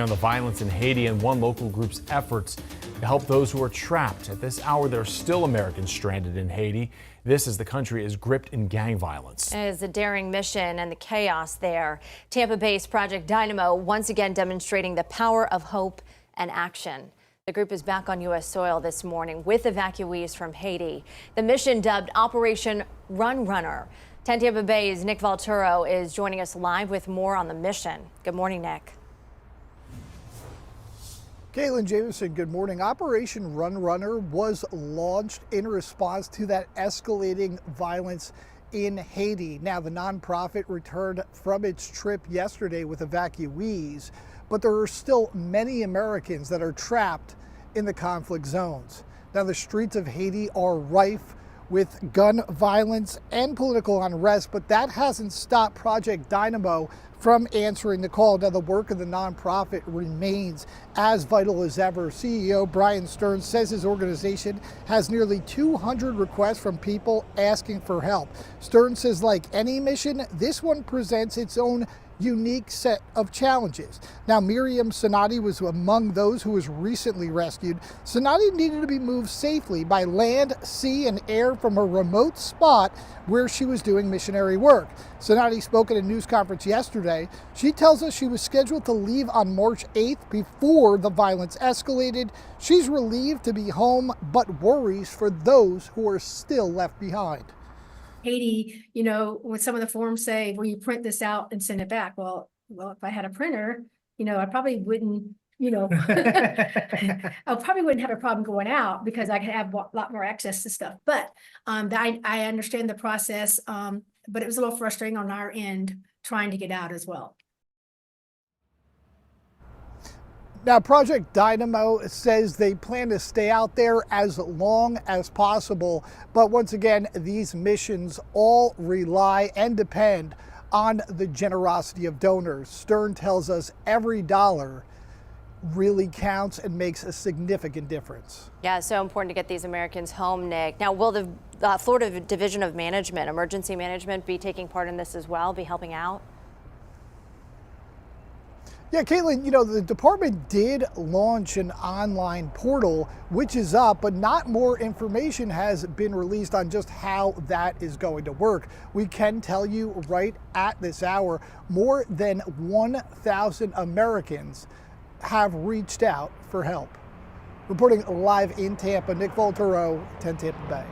On the violence in Haiti and one local group's efforts to help those who are trapped. At this hour, there are still Americans stranded in Haiti. This as the country is gripped in gang violence. It is a daring mission and the chaos there. Tampa-based Project DYNAMO once again demonstrating the power of hope and action. The group is back on U.S. soil this morning with evacuees from Haiti. The mission, dubbed Operation Run Runner. 10 Tampa Bay's Nick Valturo is joining us live with more on the mission. Good morning, Nick. Caitlin Jameson, good morning. Operation Run Runner was launched in response to that escalating violence in Haiti. Now, the nonprofit returned from its trip yesterday with evacuees, but there are still many Americans that are trapped in the conflict zones. Now, the streets of Haiti are rife with gun violence and political unrest, but that hasn't stopped Project DYNAMO from answering the call. Now, the work of the nonprofit remains as vital as ever. CEO Brian Stearns says his organization has nearly 200 requests from people asking for help. Stearns says, like any mission, this one presents its own unique set of challenges. Now, Miriam Sonati was among those who was recently rescued. Sonati needed to be moved safely by land, sea, and air from a remote spot where she was doing missionary work. Sonati spoke at a news conference yesterday. She tells us she was scheduled to leave on March 8th before the violence escalated. She's relieved to be home, but worries for those who are still left behind. Haiti, when some of the forms say, well, you print this out and send it back. Well, if I had a printer, I probably wouldn't, I probably wouldn't have a problem going out because I could have a lot more access to stuff. But I understand the process, but it was a little frustrating on our end trying to get out as well. Now, Project DYNAMO says they plan to stay out there as long as possible. But once again, these missions all rely and depend on the generosity of donors. Stern tells us every dollar really counts and makes a significant difference. Yeah, it's so important to get these Americans home, Nick. Now, will the Florida Division of Management, Emergency Management, be taking part in this as well, be helping out? Yeah, Caitlin, the department did launch an online portal, which is up, but not more information has been released on just how that is going to work. We can tell you right at this hour, more than 1,000 Americans have reached out for help. Reporting live in Tampa, Nick Valturo, 10 Tampa Bay.